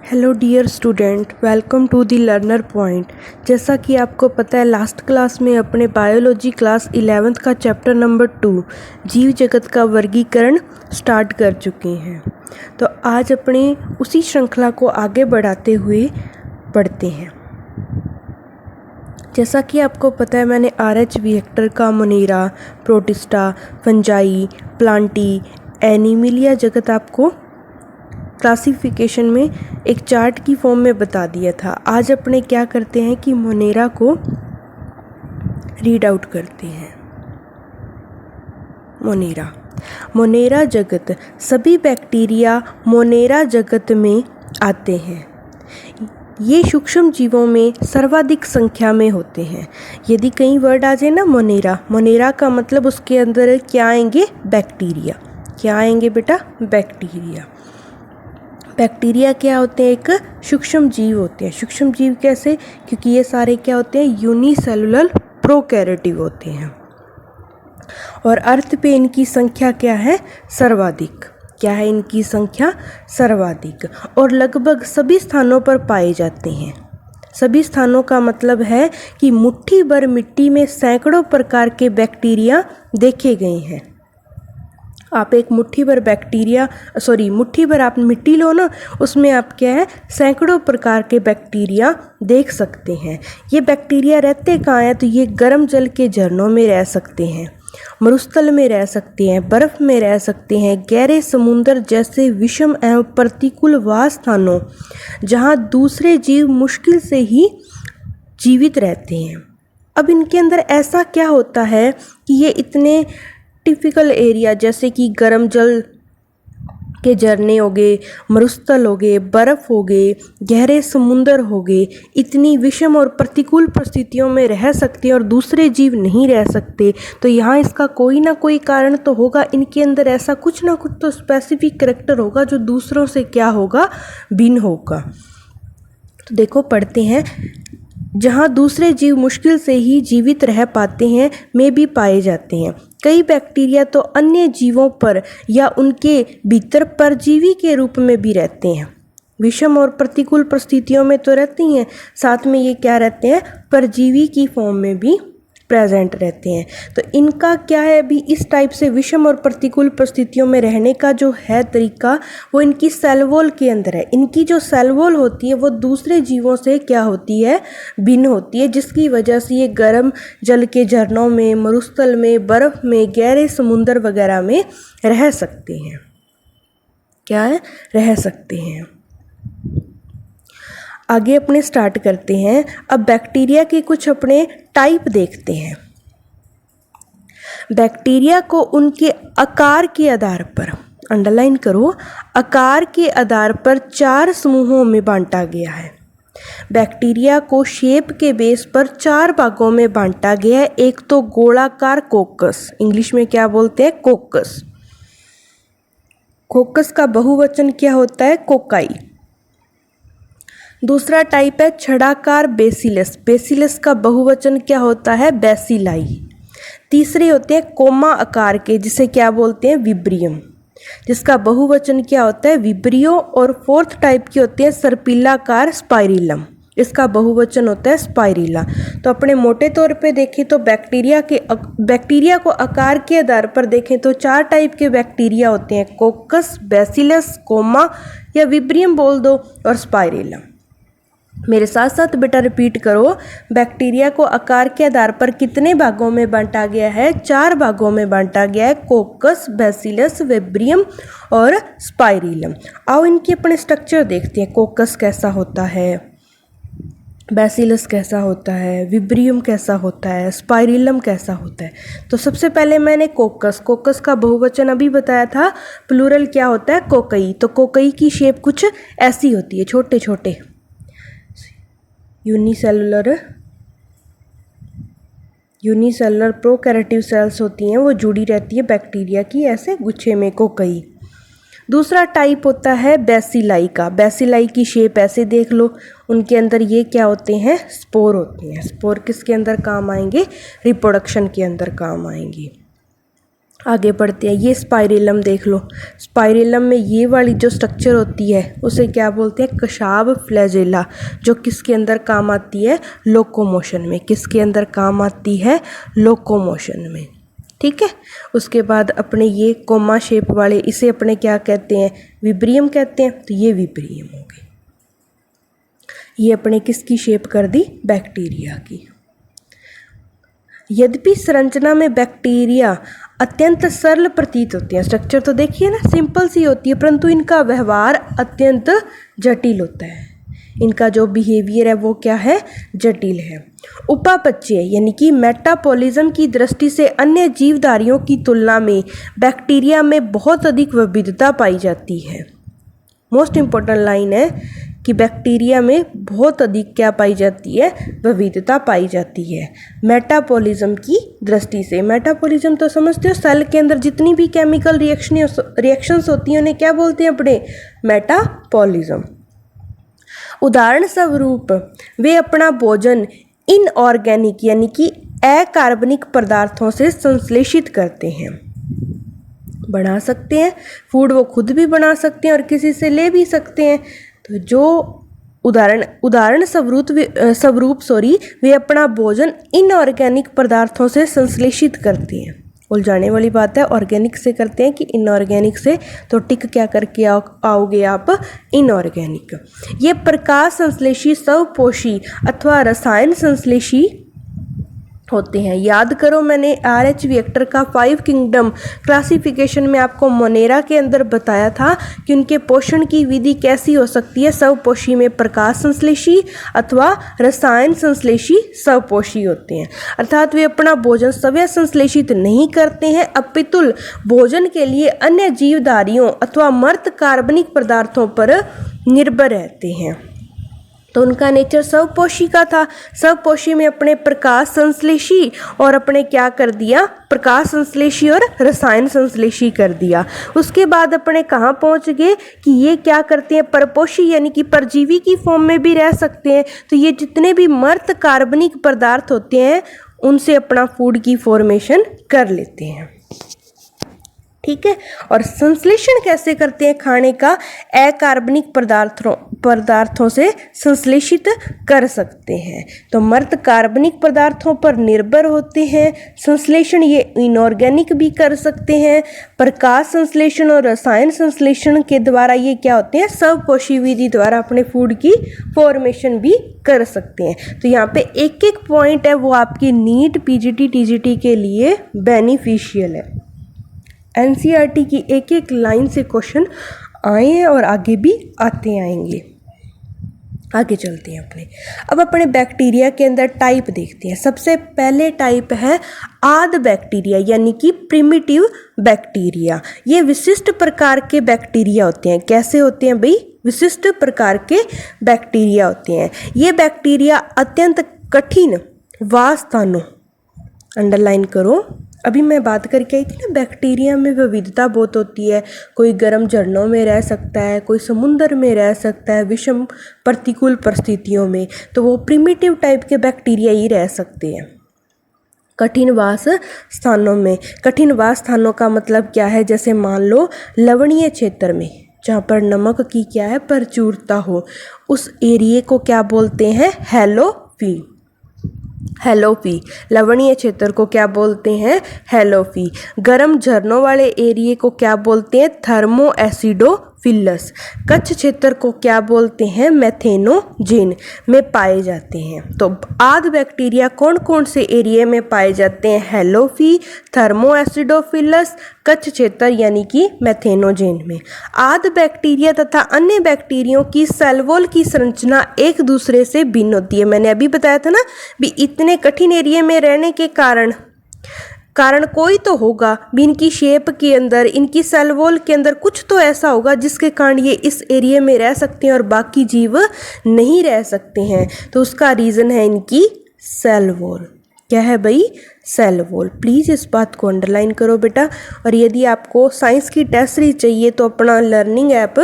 Hello dear student, welcome to the learner point. जैसा कि आपको पता है, लास्ट क्लास में अपने बायोलॉजी क्लास 11th का चैप्टर नंबर 2 जीव जगत का वर्गीकरण स्टार्ट कर चुके हैं। तो आज अपने उसी श्रृंखला को आगे बढ़ाते हुए पढ़ते हैं। जैसा कि आपको पता है, मैंने RH विएक्टर का Monera, protista, fungi, Plantae, Animalia जगत आपको क्लासिफिकेशन में एक चार्ट की फॉर्म में बता दिया था। आज अपने क्या करते हैं कि मोनेरा को रीड आउट करते हैं। मोनेरा जगत, सभी बैक्टीरिया मोनेरा जगत में आते हैं। ये सूक्ष्म जीवों में सर्वाधिक संख्या में होते हैं। यदि कई वर्ड आ जाए ना, मोनेरा का मतलब उसके अंदर क्या आएंगे? बैक्टीरिया। क्या आएंगे बेटा? बैक्टीरिया। बैक्टीरिया क्या होते हैं? एक सूक्ष्म जीव होते हैं। सूक्ष्म जीव कैसे? क्योंकि ये सारे क्या होते हैं? यूनिसेलुलर प्रोकैरियोटिक होते हैं। और अर्थ पे इनकी संख्या क्या है? सर्वाधिक। क्या है इनकी संख्या? सर्वाधिक। और लगभग सभी स्थानों पर पाए जाते हैं। सभी स्थानों का मतलब है कि मुट्ठी भर मिट्टी में सैकड़ों प्रकार के बैक्टीरिया देखे गए हैं। आप एक मुट्ठी भर आप मिट्टी लो ना, उसमें आप क्या है? सैकड़ों प्रकार के बैक्टीरिया देख सकते हैं। ये बैक्टीरिया रहते कहाँ हैं? तो ये गर्म जल के झरनों में रह सकते हैं, मरुस्थल में रह सकते हैं, बर्फ में रह सकते हैं, गहरे समुद्र जैसे विषम एवं प्रतिकूल वास स्थानों जहाँ दूसरे जीव मुश्किल से ही जीवित रहते हैं। अब इनके अंदर ऐसा क्या होता है कि ये इतने टिपिकल एरिया जैसे कि गर्म जल के झरने हो गए, मरुस्थल हो गए, बर्फ़ हो गए, गहरे समुंदर हो गए, इतनी विषम और प्रतिकूल परिस्थितियों में रह सकते हैं और दूसरे जीव नहीं रह सकते। तो यहाँ इसका कोई ना कोई कारण तो होगा। इनके अंदर ऐसा कुछ ना कुछ तो स्पेसिफिक करैक्टर होगा जो दूसरों से क्या होगा? भिन्न होगा। तो देखो, पढ़ते हैं। जहाँ दूसरे जीव मुश्किल से ही जीवित रह पाते हैं में भी पाए जाते हैं। कई बैक्टीरिया तो अन्य जीवों पर या उनके भीतर परजीवी के रूप में भी रहते हैं। विषम और प्रतिकूल परिस्थितियों में तो रहती हैं, साथ में ये क्या रहते हैं? परजीवी की फॉर्म में भी प्रेजेंट रहते हैं। तो इनका क्या है? अभी इस टाइप से विषम और प्रतिकूल परिस्थितियों में रहने का जो है तरीका, वो इनकी सेल वॉल के अंदर है। इनकी जो सेल वॉल होती है वो दूसरे जीवों से क्या होती है? भिन्न होती है, जिसकी वजह से ये गर्म जल के झरनों में, मरुस्थल में, बर्फ में, गहरे समुंदर वगैरह में रह सकते हैं। क्या है? रह सकते हैं। आगे अपने स्टार्ट करते हैं। अब बैक्टीरिया के कुछ अपने टाइप देखते हैं। बैक्टीरिया को उनके आकार के आधार पर, अंडरलाइन करो, आकार के आधार पर 4 समूहों में बांटा गया है। बैक्टीरिया को शेप के बेस पर 4 भागों में बांटा गया है। एक तो गोलाकार कोकस, इंग्लिश में क्या बोलते हैं? कोकस। कोकस का बहुवचन क्या होता है? कोकाई। दूसरा टाइप है छड़ाकार बेसिलस। बेसिलस का बहुवचन क्या होता है? बेसिलाई। तीसरे होते हैं कोमा आकार के, जिसे क्या बोलते हैं? विब्रियम, जिसका बहुवचन क्या होता है? विब्रियो। और फोर्थ टाइप की होती है सर्पिलाकार स्पाइरिलम, इसका बहुवचन होता है स्पाइरिला। तो अपने मोटे तौर पे देखें तो बैक्टीरिया को आकार के आधार पर देखें तो 4 टाइप के बैक्टीरिया होते हैं: कोकस, बेसिलस, कोमा या विब्रियम बोल दो, और स्पाइरिलम। मेरे साथ साथ बेटा रिपीट करो। बैक्टीरिया को आकार के आधार पर कितने भागों में बांटा गया है? 4 भागों में बांटा गया है: कोकस, बेसिलस, विब्रियम और स्पाइरिलम। आओ इनकी अपने स्ट्रक्चर देखते हैं। कोकस कैसा होता है, बेसिलस कैसा होता है, विब्रियम कैसा होता है, स्पाइरिलम कैसा होता है। तो सबसे पहले मैंने कोकस का बहुवचन अभी बताया था, प्लूरल क्या होता है? कोकई। तो कोकई की शेप कुछ ऐसी होती है, छोटे छोटे यूनिसेलुलर प्रोकैरियोटिक सेल्स होती हैं, वो जुड़ी रहती है बैक्टीरिया की ऐसे गुच्छे में, कोकई। दूसरा टाइप होता है बेसिलाई का। बेसिलाई की शेप ऐसे देख लो। उनके अंदर ये क्या होते हैं? स्पोर होते हैं। स्पोर किसके अंदर काम आएंगे? रिप्रोडक्शन के अंदर काम आएंगे। आगे बढ़ते हैं। ये स्पाइरेलम देख लो, स्पाइरेलम में ये वाली जो स्ट्रक्चर होती है उसे क्या बोलते हैं, कशाब फ्लैजेला, जो किसके अंदर काम आती है, लोकोमोशन में। किसके अंदर काम आती है, लोकोमोशन में। ठीक है। उसके बाद अपने ये कोमा शेप वाले, इसे अपने क्या कहते हैं, विब्रियम कहते हैं। तो ये विब्रियम हो गई। ये अपने किसकी शेप कर दी, बैक्टीरिया की। यद्यपि संरचना में बैक्टीरिया अत्यंत सरल प्रतीत होती हैं, स्ट्रक्चर तो देखिए ना सिंपल सी होती है, परंतु इनका व्यवहार अत्यंत जटिल होता है। इनका जो बिहेवियर है वो क्या है, जटिल है। उपापचय यानी कि मेटाबॉलिज्म की दृष्टि से अन्य जीवधारियों की तुलना में बैक्टीरिया में बहुत अधिक विविधता पाई जाती है। मोस्ट इम्पोर्टेंट लाइन है कि बैक्टीरिया में बहुत अधिक क्या पाई जाती है, विविधता पाई जाती है मेटाबॉलिज्म की दृष्टि से। मेटाबॉलिज्म तो समझते हो, सेल के अंदर जितनी भी केमिकल रिएक्शंस होती हैं उन्हें क्या बोलते हैं अपने, मेटाबॉलिज्म। उदाहरण स्वरूप वे अपना भोजन इनऑर्गेनिक यानी कि अकार्बनिक पदार्थों से संश्लेषित करते हैं, बना सकते हैं फूड, वो खुद भी बना सकते हैं और किसी से ले भी सकते हैं। तो जो उदाहरण स्वरूप वे अपना भोजन इनऑर्गेनिक पदार्थों से संश्लेषित करते हैं। उलझाने वाली बात है, ऑर्गेनिक से करते हैं कि इनऑर्गेनिक से, तो टिक क्या करके आओगे आप, इनऑर्गेनिक। ये प्रकाश संश्लेषी, स्वपोषी अथवा रसायन संश्लेषी होते हैं। याद करो मैंने RH रिएक्टर का 5 किंगडम क्लासिफिकेशन में आपको मोनेरा के अंदर बताया था कि उनके पोषण की विधि कैसी हो सकती है, स्वपोषी में प्रकाश संश्लेषी अथवा रसायन संश्लेषी स्वपोषी होते हैं। अर्थात वे अपना भोजन स्वयं संश्लेषित नहीं करते हैं, अपितु भोजन के लिए अन्य जीवधारियों अथवा मृत कार्बनिक पदार्थों पर निर्भर रहते हैं। तो उनका नेचर स्वपोषी का था। स्वपोषी में अपने प्रकाश संश्लेषी और अपने क्या कर दिया, प्रकाश संश्लेषी और रसायन संश्लेषी कर दिया। उसके बाद अपने कहाँ पहुँच गए कि ये क्या करते हैं, परपोषी यानी कि परजीवी की फॉर्म में भी रह सकते हैं। तो ये जितने भी मृत कार्बनिक पदार्थ होते हैं उनसे अपना फूड की फॉर्मेशन कर लेते हैं। ठीक है। और संश्लेषण कैसे करते हैं खाने का, अकार्बनिक पदार्थों से संश्लेषित कर सकते हैं। तो मृत कार्बनिक पदार्थों पर निर्भर होते हैं। संश्लेषण ये इनऑर्गेनिक भी कर सकते हैं। प्रकाश संश्लेषण और रसायन संश्लेषण के द्वारा ये क्या होते हैं, स्वपोषी विधि द्वारा अपने फूड की फॉर्मेशन भी कर सकते हैं। तो यहाँ पे एक एक पॉइंट है वो आपकी नीट PGT TGT के लिए बेनिफिशियल है। NCERT की एक एक लाइन से क्वेश्चन आए हैं और आगे भी आते आएंगे। आगे चलते हैं अब अपने बैक्टीरिया के अंदर टाइप देखते हैं। सबसे पहले टाइप है आद बैक्टीरिया यानी कि प्रिमिटिव बैक्टीरिया। ये विशिष्ट प्रकार के बैक्टीरिया होते हैं। कैसे होते हैं भाई, विशिष्ट प्रकार के बैक्टीरिया होते हैं। ये बैक्टीरिया अत्यंत कठिन वासस्थानों, अंडरलाइन करो, अभी मैं बात करके आई थी ना, बैक्टीरिया में विविधता बहुत होती है। कोई गर्म झरनों में रह सकता है, कोई समुद्र में रह सकता है, विषम प्रतिकूल परिस्थितियों में। तो वो प्रिमिटिव टाइप के बैक्टीरिया ही रह सकते हैं कठिन वास स्थानों में। कठिन वास स्थानों का मतलब क्या है, जैसे मान लो लवणीय क्षेत्र में जहाँ पर नमक की क्या है, प्रचुरता हो, उस एरिए को क्या बोलते हैं, हेलोफी। हेलोफी लवणीय क्षेत्र को क्या बोलते हैं, हेलोफी। गर्म झरनों वाले एरिए को क्या बोलते हैं, थर्मो एसिडोफिलस। कच्छ क्षेत्र को क्या बोलते हैं, मेथेनोजेन में पाए जाते हैं। तो आद बैक्टीरिया कौन कौन से एरिया में पाए जाते हैं, हेलोफी, थर्मो एसिडोफिलस, कच्छ क्षेत्र यानी कि मेथेनोजेन में। आद बैक्टीरिया तथा अन्य बैक्टीरियों की सेल वॉल की संरचना एक दूसरे से भिन्न होती है। मैंने अभी बताया था ना भी इतने कठिन एरिया में रहने के कारण कोई तो होगा भी, इनकी शेप के अंदर, इनकी सेल वॉल के अंदर कुछ तो ऐसा होगा जिसके कारण ये इस एरिया में रह सकते हैं और बाकी जीव नहीं रह सकते हैं। तो उसका रीज़न है इनकी सेल वॉल। क्या है भाई, सेल वॉल। प्लीज़ इस बात को अंडरलाइन करो बेटा। और यदि आपको साइंस की टेस्ट सीरीज चाहिए तो अपना लर्निंग ऐप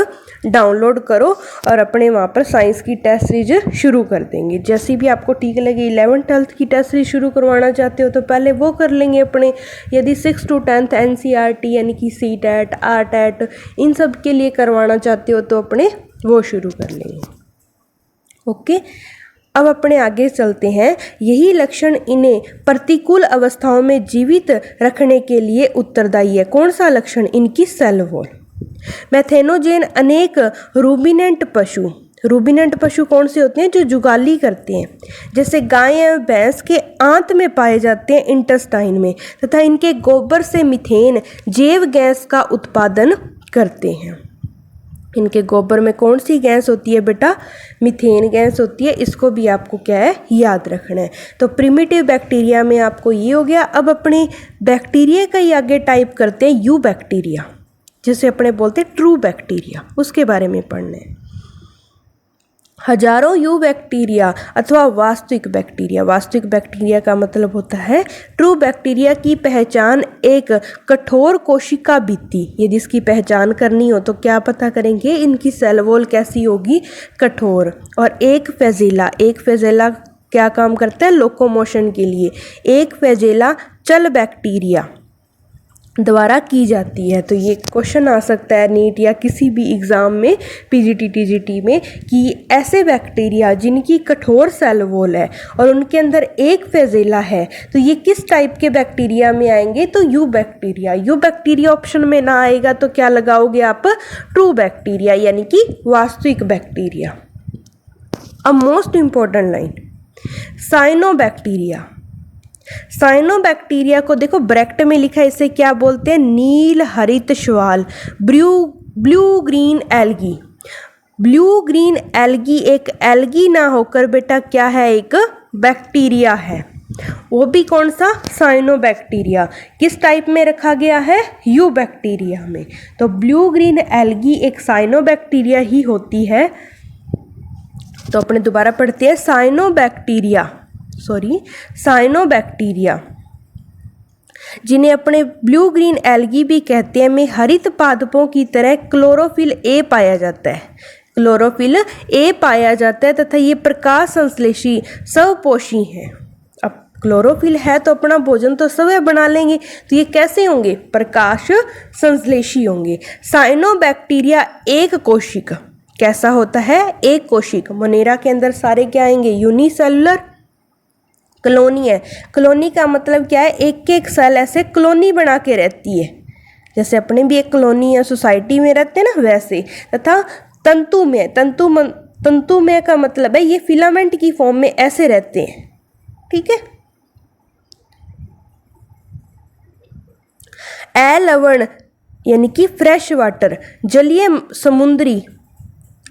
डाउनलोड करो और अपने वहाँ पर साइंस की टेस्ट सीरीज शुरू कर देंगे। जैसी भी आपको ठीक लगे, 11th-12th की टेस्ट सीरीज शुरू करवाना चाहते हो तो पहले वो कर लेंगे अपने। यदि 6 to 10th NCERT यानी कि CTET, RTET इन सब के लिए करवाना चाहते हो तो अपने वो शुरू कर लेंगे। ओके, अब अपने आगे चलते हैं। यही लक्षण इन्हें प्रतिकूल अवस्थाओं में जीवित रखने के लिए उत्तरदायी है। कौन सा लक्षण? इनकी सेल वॉल। मैथेनोजेन अनेक रूबिनेंट पशु कौन से होते हैं? जो जुगाली करते हैं, जैसे गाय या भैंस के आंत में पाए जाते हैं, इंटेस्टाइन में, तथा इनके गोबर से मीथेन जैव गैस का उत्पादन करते हैं। इनके गोबर में कौन सी गैस होती है बेटा? मीथेन गैस होती है। इसको भी आपको क्या है, याद रखना है। तो प्रिमिटिव बैक्टीरिया में आपको ये हो गया। अब अपने बैक्टीरिया का ही आगे टाइप करते हैं, यू बैक्टीरिया, जिसे अपने बोलते हैं ट्रू बैक्टीरिया। उसके बारे में पढ़ना है। हजारों यू बैक्टीरिया अथवा वास्तविक बैक्टीरिया। वास्तविक बैक्टीरिया का मतलब होता है ट्रू बैक्टीरिया की पहचान एक कठोर कोशिका भित्ति। यदि इसकी पहचान करनी हो तो क्या पता करेंगे? इनकी सेल वॉल कैसी होगी? कठोर। और एक फ्लैजेला क्या काम करता है? लोकोमोशन के लिए। एक फ्लैजेला चल बैक्टीरिया द्वारा की जाती है। तो ये क्वेश्चन आ सकता है नीट या किसी भी एग्ज़ाम में, पीजीटी टीजीटी में, कि ऐसे बैक्टीरिया जिनकी कठोर सेल वॉल है और उनके अंदर एक फ्लैजेला है, तो ये किस टाइप के बैक्टीरिया में आएंगे? तो you bacteria. You bacteria option में ना आएगा तो क्या लगाओगे आप? ट्रू बैक्टीरिया यानी कि वास्तविक बैक्टीरिया। अब most important line, cyanobacteria. Cyanobacteria को देखो ब्रैकेट में लिखा है, इसे क्या बोलते हैं? नील हरित शैवाल, blue green algae. Blue green algae एक एल्गी ना होकर बेटा क्या है? एक बैक्टीरिया है। वो भी कौन सा? साइनोबैक्टीरिया। किस टाइप में रखा गया है? यू बैक्टीरिया में। तो ब्लू ग्रीन एल्गी एक साइनोबैक्टीरिया ही होती है। तो अपने दोबारा पढ़ते हैं, साइनोबैक्टीरिया जिन्हें अपने ब्लू ग्रीन एल्गी भी कहते हैं, में हरित पादपों की तरह क्लोरोफिल ए पाया जाता है। क्लोरोफिल ए पाया जाता है तथा ये प्रकाश संश्लेषी स्वपोषी है। अब क्लोरोफिल है तो अपना भोजन तो स्वयं बना लेंगे, तो ये कैसे होंगे? प्रकाश संश्लेषी होंगे। साइनोबैक्टीरिया एक कोशिक कैसा होता है? एक कोशिक। मोनेरा के अंदर सारे क्या आएंगे? यूनिसेलुलर। कॉलोनी है। कॉलोनी का मतलब क्या है? एक एक सेल ऐसे कॉलोनी बना के रहती है, जैसे अपने भी एक कॉलोनी या सोसाइटी में रहते हैं ना, वैसे। तथा तंतुमय। तंतुमय का मतलब है ये फिलामेंट की फॉर्म में ऐसे रहते हैं। ठीक है। अलवण यानी कि फ्रेश वाटर, जलीय समुद्री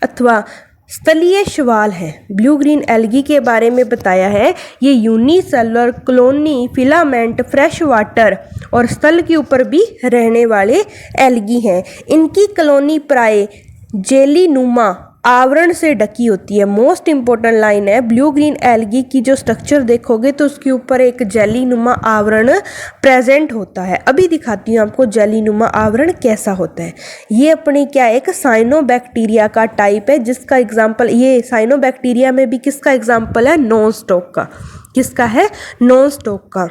अथवा स्थलीय शैवाल है। ब्लू ग्रीन एल्गी के बारे में बताया है, ये unicellular, colony, filament, fresh water और स्थल के ऊपर भी रहने वाले एल्गी हैं। इनकी कॉलोनी प्राय जेलीनुमा आवरण से ढकी होती है। मोस्ट इंपॉर्टेंट लाइन है, ब्लू ग्रीन एल्गी की जो स्ट्रक्चर देखोगे तो उसके ऊपर एक जेलीनुमा आवरण प्रेजेंट होता है। अभी दिखाती हूँ आपको जेलीनुमा आवरण कैसा होता है। ये अपनी क्या एक साइनोबैक्टीरिया का टाइप है, जिसका एग्जाम्पल, ये साइनोबैक्टीरिया में भी किसका एग्जाम्पल है? नॉन स्टॉक का। किसका है? नॉन स्टॉक का।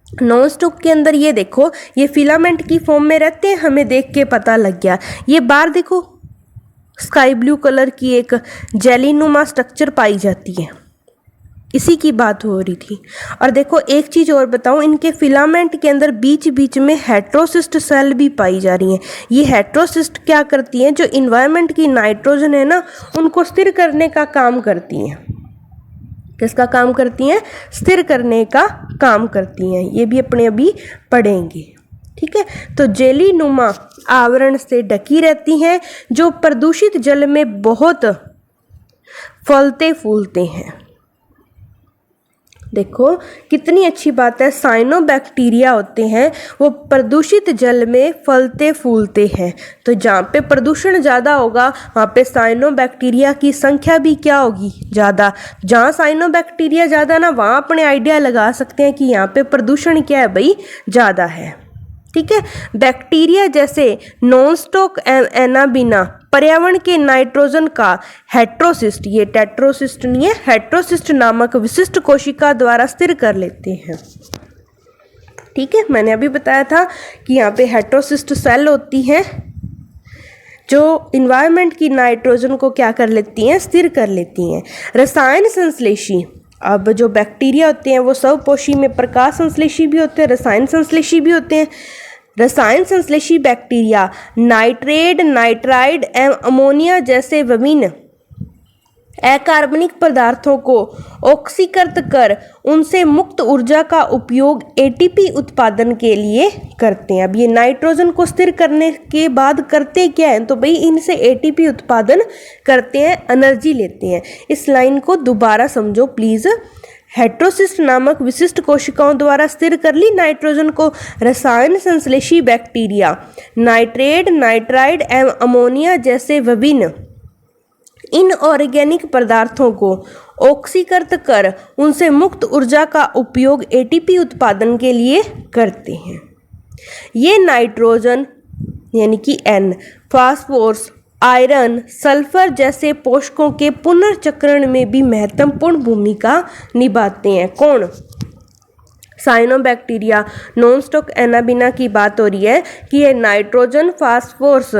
नॉन स्टॉक के अंदर ये देखो, ये फिलामेंट की फॉर्म में रहते हैं, हमें देख के पता लग गया। ये बाहर देखो स्काई ब्लू कलर की एक जेलीनुमा स्ट्रक्चर पाई जाती है, इसी की बात हो रही थी। और देखो एक चीज़ और बताऊं, इनके फिलामेंट के अंदर बीच बीच में हेट्रोसिस्ट सेल भी पाई जा रही हैं। ये हेट्रोसिस्ट क्या करती हैं? जो इन्वायरमेंट की नाइट्रोजन है ना, उनको स्थिर करने का काम करती हैं। किसका काम करती हैं? स्थिर करने का काम करती हैं। ये भी अपने अभी पढ़ेंगे। ठीक है। तो जेलीनुमा आवरण से ढकी रहती हैं, जो प्रदूषित जल में बहुत फलते फूलते हैं। देखो कितनी अच्छी बात है, साइनोबैक्टीरिया होते हैं वो प्रदूषित जल में फलते फूलते हैं। तो जहाँ पे प्रदूषण ज़्यादा होगा वहाँ पे साइनोबैक्टीरिया की संख्या भी क्या होगी, ज़्यादा। जहाँ साइनोबैक्टीरिया ज़्यादा ना, वहाँ अपने आइडिया लगा सकते हैं कि यहाँ पे प्रदूषण क्या है भाई, ज़्यादा है। ठीक है, बैक्टीरिया जैसे नॉनस्टॉक एनाबिना पर्यावरण के नाइट्रोजन का हेट्रोसिस्ट, ये टेट्रोसिस्ट नहीं है, हेट्रोसिस्ट नामक विशिष्ट कोशिका द्वारा स्थिर कर लेते हैं। ठीक है, मैंने अभी बताया था कि यहाँ पे हेट्रोसिस्ट सेल होती हैं जो इन्वायरमेंट की नाइट्रोजन को क्या कर लेती हैं, स्थिर कर लेती हैं। रसायन संश्लेषी, अब जो बैक्टीरिया होते हैं वो स्वपोषी में प्रकाश संश्लेषी भी होते हैं, रसायन संश्लेषी भी होते हैं। रसायन संश्लेषी बैक्टीरिया नाइट्रेट, नाइट्राइड एवं अमोनिया जैसे विभिन्न अकार्बनिक पदार्थों को ऑक्सीकृत कर उनसे मुक्त ऊर्जा का उपयोग एटीपी उत्पादन के लिए करते हैं। अब ये नाइट्रोजन को स्थिर करने के बाद करते क्या हैं, तो भाई इनसे एटीपी उत्पादन करते हैं, एनर्जी लेते हैं। इस लाइन को दोबारा समझो प्लीज़। हेट्रोसिस्ट नामक विशिष्ट कोशिकाओं द्वारा स्थिर कर ली नाइट्रोजन को। रसायन संश्लेषी बैक्टीरिया नाइट्रेट, नाइट्राइड एवं अमोनिया जैसे विभिन्न इनऑर्गेनिक पदार्थों को ऑक्सीकृत कर उनसे मुक्त ऊर्जा का उपयोग एटीपी उत्पादन के लिए करते हैं। ये नाइट्रोजन यानी कि N, फास्फोरस, आयरन, सल्फर जैसे पोषकों के पुनर्चक्रण में भी महत्वपूर्ण भूमिका निभाते हैं। कौन? साइनोबैक्टीरिया। नॉनस्टॉक एनाबिना की बात हो रही है कि ये नाइट्रोजन, फास्फोरस,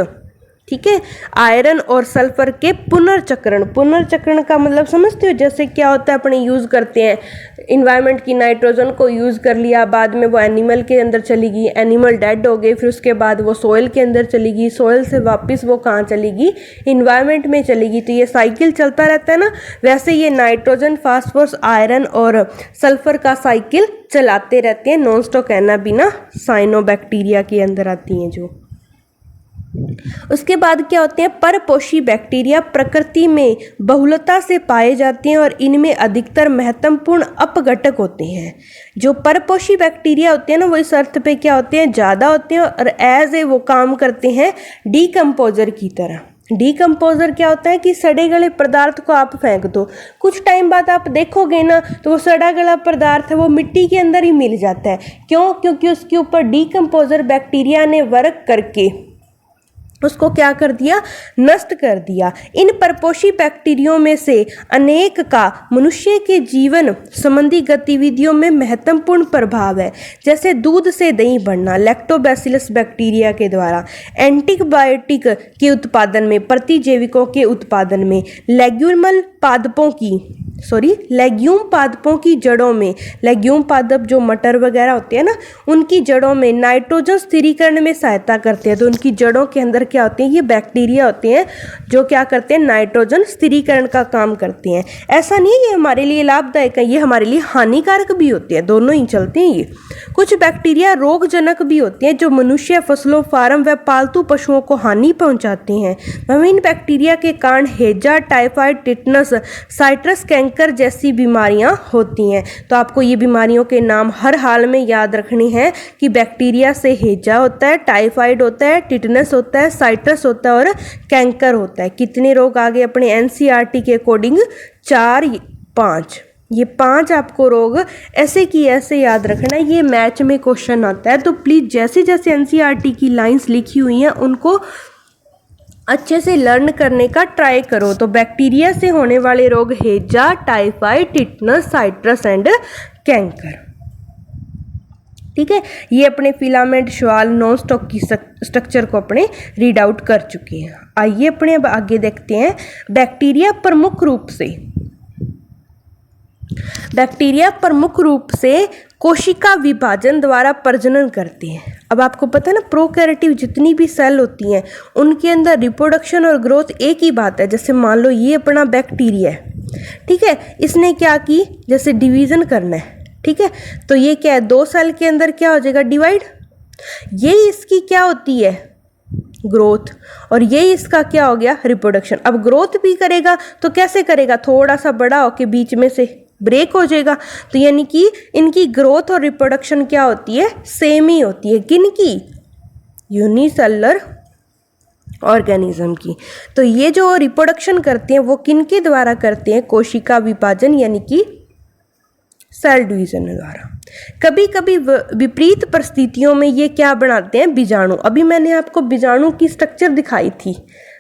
ठीक है, आयरन और सल्फर के पुनर्चक्रण। पुनर्चक्रण का मतलब समझते हो, जैसे क्या होता है, अपने यूज़ करते हैं इन्वायरमेंट की नाइट्रोजन को यूज़ कर लिया, बाद में वो एनिमल के अंदर चली गई, एनिमल डेड हो गए, फिर उसके बाद वो सोइल के अंदर चली गई, सोइल से वापस वो कहाँ चलेगी, इन्वायरमेंट में चलेगी। तो ये साइकिल चलता रहता है ना, वैसे ये नाइट्रोजन, फास्फोरस, आयरन और सल्फर का साइकिल चलाते रहते हैं। नॉनस्टॉक एनाबिना साइनोबैक्टीरिया के अंदर आती हैं जो। उसके बाद क्या होते हैं, परपोषी बैक्टीरिया प्रकृति में बहुलता से पाए जाते हैं और इनमें अधिकतर महत्वपूर्ण अपघटक होते हैं। जो परपोषी बैक्टीरिया होते हैं ना, वो इस अर्थ पे क्या होते हैं, ज़्यादा होते हैं और एज ए वो काम करते हैं डीकम्पोजर की तरह। डीकम्पोजर क्या होता है कि सड़े गले पदार्थ को आप फेंक दो, कुछ टाइम बाद आप देखोगे ना तो वो सड़ा गला पदार्थ है वो मिट्टी के अंदर ही मिल जाता है। क्यों? क्योंकि उसके ऊपर डीकम्पोजर बैक्टीरिया ने वर्क करके उसको क्या कर दिया, नष्ट कर दिया। इन परपोषी बैक्टीरियों में से अनेक का मनुष्य के जीवन संबंधी गतिविधियों में महत्वपूर्ण प्रभाव है, जैसे दूध से दही बनना लैक्टोबैसिलस बैक्टीरिया के द्वारा, एंटीबायोटिक के उत्पादन में, प्रतिजैविकों के उत्पादन में, लेग्यूम पादपों की जड़ों में, लेग्यूम पादप जो मटर वगैरह होते हैं ना, उनकी जड़ों में नाइट्रोजन स्थिरीकरण में सहायता करते हैं। तो उनकी जड़ों के अंदर क्या होते हैं, ये बैक्टीरिया होते हैं जो क्या करते हैं, नाइट्रोजन स्थिरीकरण का काम करते हैं। ऐसा नहीं है ये हमारे लिए लाभदायक है, ये हमारे लिए हानिकारक भी होते हैं, दोनों ही चलते हैं ये। कुछ बैक्टीरिया रोगजनक भी होते हैं जो मनुष्य, फसलों, फार्म व पालतू पशुओं को हानि पहुंचाते हैं। विभिन्न बैक्टीरिया के कारण हैजा, टाइफाइड, टिटनस, साइट्रस कैंकर जैसी बीमारियां होती हैं। तो आपको ये बीमारियों के नाम हर हाल में याद रखने हैं कि बैक्टीरिया से हैजा होता है, टाइफाइड होता है, टिटनस होता है, साइट्रस होता है और कैंकर होता है। कितने रोग आ गए अपने एनसीईआरटी के अकॉर्डिंग, 4, 5। ये 5 आपको रोग ऐसे की ऐसे याद रखना है, ये मैच में क्वेश्चन आता है। तो प्लीज़ जैसे जैसे एनसीईआरटी की लाइंस लिखी हुई हैं उनको अच्छे से लर्न करने का ट्राई करो। तो बैक्टीरिया से होने वाले रोग हैजा, typhoid, tetanus, citrus and canker. ठीक है, ये अपने फिलामेंट, शवाल, नॉनस्टॉक की स्ट्रक्चर को अपने रीड आउट कर चुके हैं। आइए अपने अब आगे देखते हैं। बैक्टीरिया प्रमुख रूप से कोशिका विभाजन द्वारा प्रजनन करते हैं। अब आपको पता है ना, प्रोकैरियोटिक जितनी भी सेल होती हैं उनके अंदर रिप्रोडक्शन और ग्रोथ एक ही बात है। जैसे मान लो ये अपना बैक्टीरिया है, ठीक है, इसने क्या की, जैसे डिवीज़न करना है, ठीक है, तो ये क्या है, 2 सेल के अंदर क्या हो जाएगा, डिवाइड। ये इसकी क्या होती है, ग्रोथ, और ये इसका क्या हो गया, रिप्रोडक्शन। अब ग्रोथ भी करेगा तो कैसे करेगा, थोड़ा सा बड़ा होके बीच में से ब्रेक हो जाएगा। तो यानी कि इनकी ग्रोथ और रिप्रोडक्शन क्या होती है, सेम ही होती है। किनकी? यूनिसेलुलर ऑर्गेनिज्म की। तो ये जो रिप्रोडक्शन करते हैं वो किनके द्वारा करते हैं? कोशिका विभाजन यानी कि सेल डिवीजन द्वारा। कभी कभी विपरीत परिस्थितियों में ये क्या बनाते हैं? बीजाणु। अभी मैंने आपको बीजाणु की स्ट्रक्चर दिखाई थी,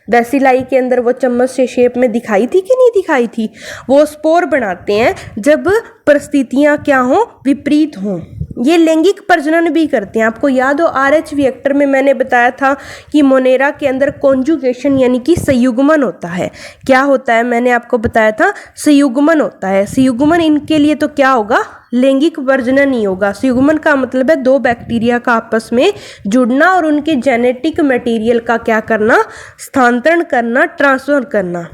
बेसिलाई के अंदर वो चम्मच से शेप में दिखाई थी कि नहीं दिखाई थी? वो स्पोर बनाते हैं जब परिस्थितियां क्या हों? विपरीत हों। ये लैंगिक प्रजनन भी करते हैं। आपको याद हो RH रिएक्टर में मैंने बताया था कि मोनेरा के अंदर कॉन्जुगेशन यानी कि संयुग्मन होता है। क्या होता है? मैंने आपको बताया था संयुग्मन होता है। संयुग्मन इनके लिए तो क्या होगा? लैंगिक प्रजनन ही होगा। संयुग्मन का मतलब है दो बैक्टीरिया का आपस में जुड़ना और उनके जेनेटिक मटेरियल का क्या करना? स्थानांतरण करना, ट्रांसफर करना।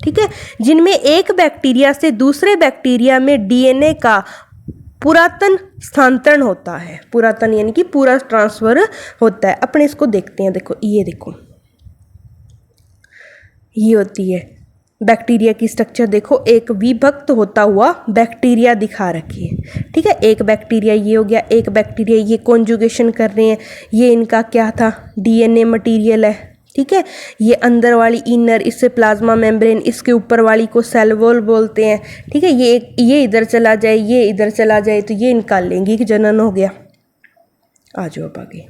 ठीक है, जिनमें एक बैक्टीरिया से दूसरे बैक्टीरिया में DNA का पुरातन स्थानांतरण होता है। पुरातन यानी कि पूरा ट्रांसफर होता है। अपने इसको देखते हैं। देखो ये देखो, ये होती है बैक्टीरिया की स्ट्रक्चर। देखो एक विभक्त होता हुआ बैक्टीरिया दिखा रखी है। ठीक है, एक बैक्टीरिया ये हो गया, एक बैक्टीरिया ये कॉन्जुगेशन कर रहे हैं। ये इनका क्या था? DNA मटेरियल है। ठीक है, ये अंदर वाली इनर, इससे प्लाज्मा मेम्ब्रेन, इसके ऊपर वाली को सेल वॉल बोलते हैं। ठीक है, ये इधर चला जाए, ये इधर चला जाए, तो ये इनका लैंगिक जनन हो गया। आ जाओ अब आगे।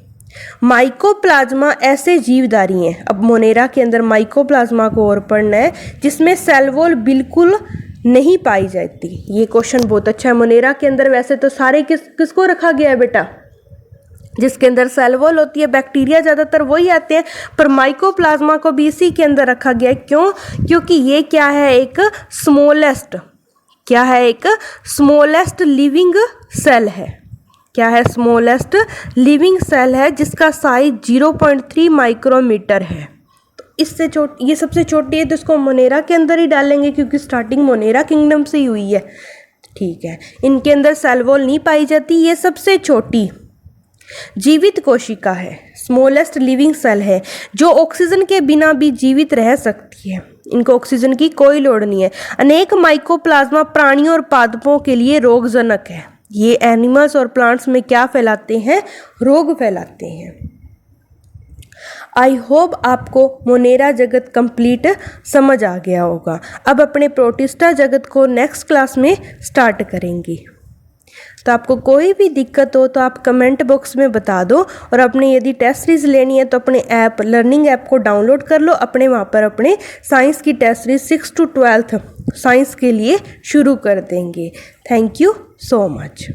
माइकोप्लाज्मा ऐसे जीवधारी हैं। अब मोनेरा के अंदर माइकोप्लाज्मा को और पढ़ना है जिसमें सेल वॉल बिल्कुल नहीं पाई जाती। ये क्वेश्चन बहुत अच्छा है। मोनेरा के अंदर वैसे तो सारे किसको रखा गया है बेटा? जिसके अंदर सेल वॉल होती है, बैक्टीरिया ज़्यादातर वही आते हैं, पर माइकोप्लाज्मा को भी इसी के अंदर रखा गया है। क्यों? क्योंकि ये क्या है? एक स्मॉलेस्ट, क्या है? एक स्मॉलेस्ट लिविंग सेल है। क्या है? स्मॉलेस्ट लिविंग सेल है जिसका साइज 0.3 माइक्रोमीटर है। तो इससे ये सबसे छोटी है, तो इसको मोनेरा के अंदर ही डालेंगे क्योंकि स्टार्टिंग मोनेरा किंगडम से ही हुई है। ठीक है, इनके अंदर सेल वॉल नहीं पाई जाती। ये सबसे छोटी जीवित कोशिका है, स्मॉलेस्ट लिविंग सेल है, जो ऑक्सीजन के बिना भी जीवित रह सकती है। इनको ऑक्सीजन की कोई लोड़ नहीं है। अनेक माइकोप्लाज्मा प्राणियों और पादपों के लिए रोगजनक है। ये एनिमल्स और प्लांट्स में क्या फैलाते हैं? रोग फैलाते हैं। आई होप आपको मोनेरा जगत कंप्लीट समझ आ गया होगा। अब अपने प्रोटिस्टा जगत को नेक्स्ट क्लास में स्टार्ट करेंगे। तो आपको कोई भी दिक्कत हो तो आप कमेंट बॉक्स में बता दो, और अपने यदि टेस्ट सीरीज लेनी है तो अपने ऐप लर्निंग ऐप को डाउनलोड कर लो। अपने वहाँ पर अपने साइंस की test series 6 to 12th science के लिए शुरू कर देंगे। Thank you so much.